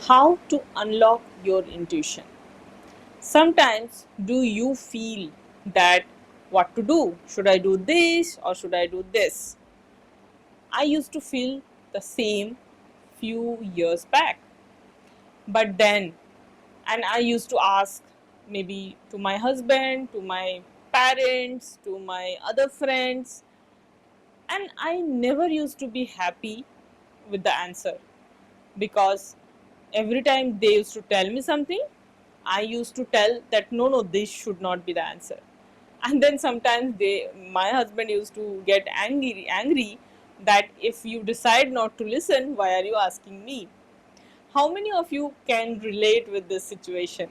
How to unlock your intuition. Sometimes, do you feel that what to do? Should I do this or should I do this? I used to feel the same few years back. But then, and I used to ask maybe to my husband, to my parents, to my other friends, and I never used to be happy with the answer because every time they used to tell me something, I used to tell that no, this should not be the answer. And then sometimes my husband used to get angry that if you decide not to listen, why are you asking me? How many of you can relate with this situation?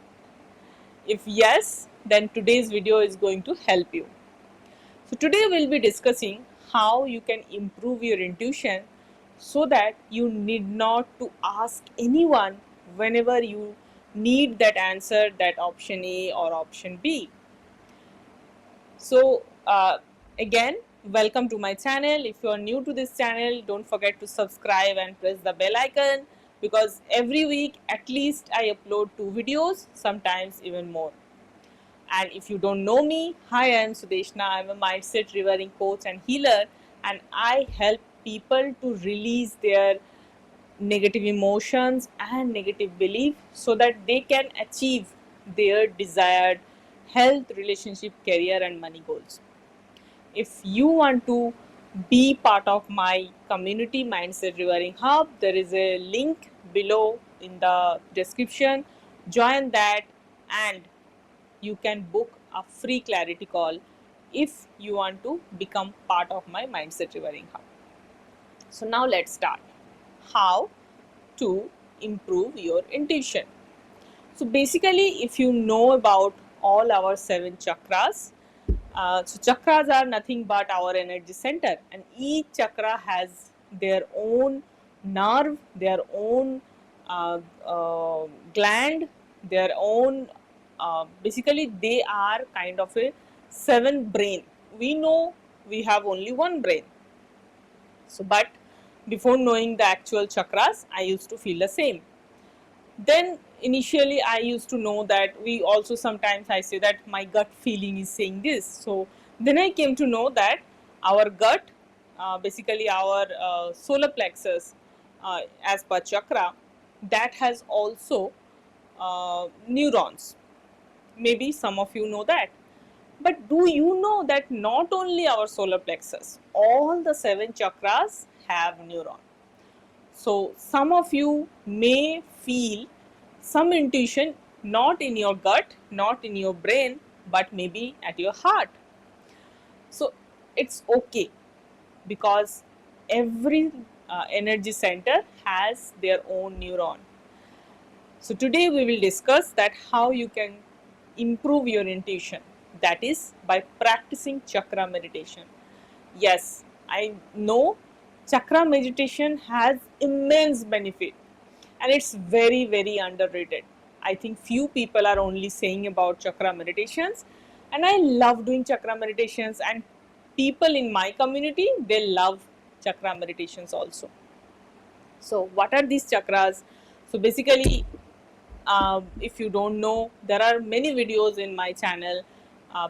If yes, then today's video is going to help you. So today we'll be discussing how you can improve your intuition so that you need not to ask anyone whenever you need that answer, that option A or option B. So again, welcome to my channel. If you are new to this channel, don't forget to subscribe and press the bell icon because every week at least I upload 2 videos, sometimes even more. And if you don't know me, hi, I am Sudeshna. I'm a mindset revering coach and healer, and I help people to release their negative emotions and negative belief so that they can achieve their desired health, relationship, career, and money goals. If you want to be part of my community Mindset Revering Hub, there is a link below in the description. Join that, and you can book a free clarity call if you want to become part of my Mindset Revering Hub. So now let's start. How to improve your intuition. So basically, if you know about all our 7 chakras, so chakras are nothing but our energy center, and each chakra has their own nerve, their own uh, gland, their own. Basically, they are kind of a 7 brain. We know we have only one brain. So, but before knowing the actual chakras, I used to feel the same. Then initially I used to know that we also sometimes I say that my gut feeling is saying this. So then I came to know that our gut, basically our solar plexus, as per chakra, that has also neurons. Maybe some of you know that. But do you know that not only our solar plexus, all the 7 chakras have neuron? So some of you may feel some intuition not in your gut, not in your brain, but maybe at your heart. So it's okay because every energy center has their own neuron. So today we will discuss that how you can improve your intuition, that is by practicing chakra meditation. Yes, I know chakra meditation has immense benefit and it's very underrated. I think few people are only saying about chakra meditations, and I love doing chakra meditations, and people in my community, they love chakra meditations also. So what are these chakras? So basically, if you don't know, there are many videos in my channel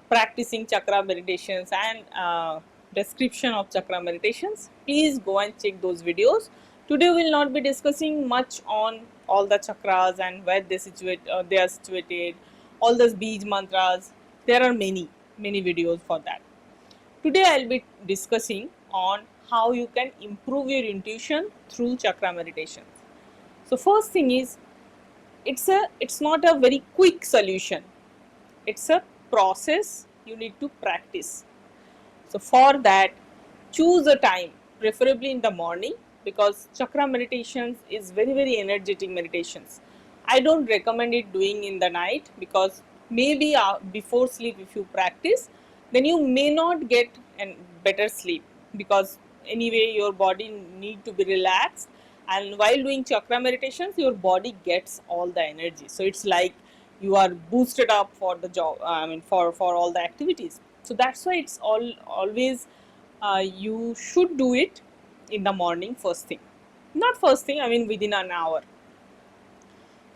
practicing chakra meditations and description of chakra meditations. Please go and check those videos. Today we will not be discussing much on all the chakras and where they are situated, all those beej mantras. There are many videos for that. Today I'll be discussing on how you can improve your intuition through chakra meditations. So first thing is, it's not a very quick solution. It's a process you need to practice. So for that, choose a time, preferably in the morning, because chakra meditations is very energetic meditations. I don't recommend it doing in the night because maybe before sleep if you practice, then you may not get a better sleep because anyway your body need to be relaxed, and while doing chakra meditations your body gets all the energy. So it's like you are boosted up for the job, for all the activities. So that's why it's always you should do it in the morning first thing. Not first thing, I mean within an hour.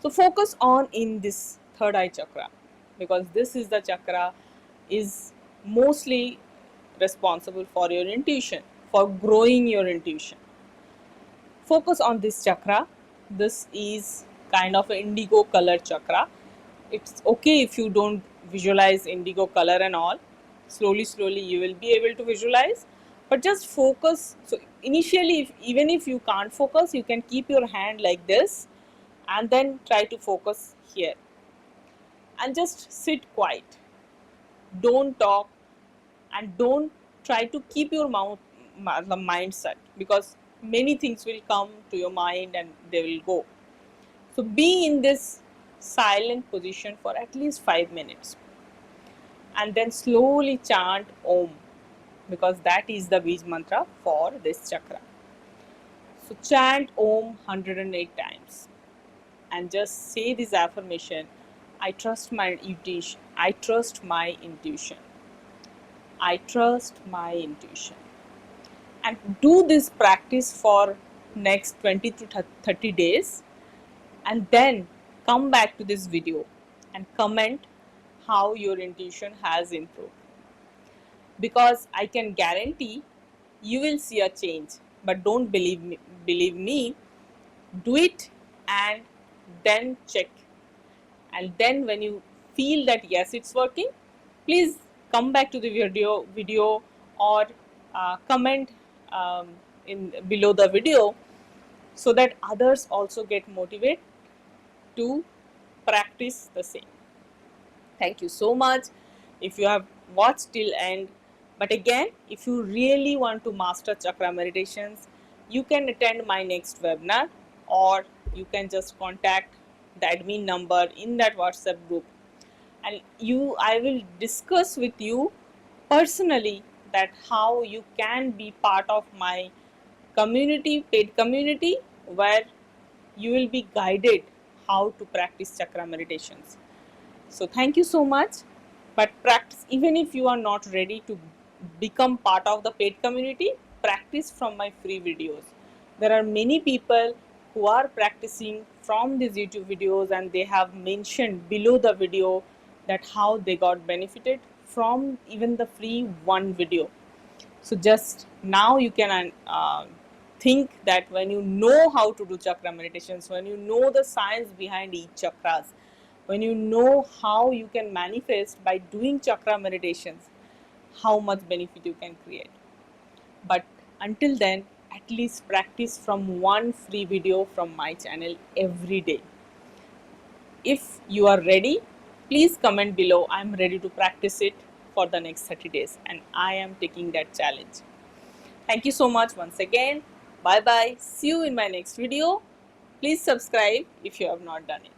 So focus on in this third eye chakra, because this is the chakra is mostly responsible for your intuition, for growing your intuition. Focus on this chakra. This is kind of an indigo color chakra. It's okay if you don't visualize indigo color and all. Slowly you will be able to visualize, but just focus. So initially, even if you can't focus, you can keep your hand like this and then try to focus here and just sit quiet. Don't talk and don't try to keep your the mind set, because many things will come to your mind and they will go. So be in this silent position for at least 5 minutes and then slowly chant Om, because that is the Bij mantra for this chakra. So chant Om 108 times and just say this affirmation: I trust my intuition. I trust my intuition. I trust my intuition. And do this practice for next 20 to 30 days, and then come back to this video and comment how your intuition has improved, because I can guarantee you will see a change. But don't believe me, do it and then check. And then when you feel that yes, it's working, please come back to the video or comment in below the video, so that others also get motivated to practice the same. Thank you so much if you have watched till end. But again, if you really want to master chakra meditations, you can attend my next webinar, or you can just contact the admin number in that WhatsApp group, and I will discuss with you personally that how you can be part of my community, paid community, where you will be guided how to practice chakra meditations. So thank you so much. But practice, even if you are not ready to become part of the paid community, practice from my free videos. There are many people who are practicing from these YouTube videos, and they have mentioned below the video that how they got benefited from even the free one video. So just now you can think that when you know how to do chakra meditations, when you know the science behind each chakras, when you know how you can manifest by doing chakra meditations, how much benefit you can create. But until then, at least practice from one free video from my channel every day. If you are ready, please comment below. I am ready to practice it for the next 30 days, and I am taking that challenge. Thank you so much once again. Bye bye. See you in my next video. Please subscribe if you have not done it.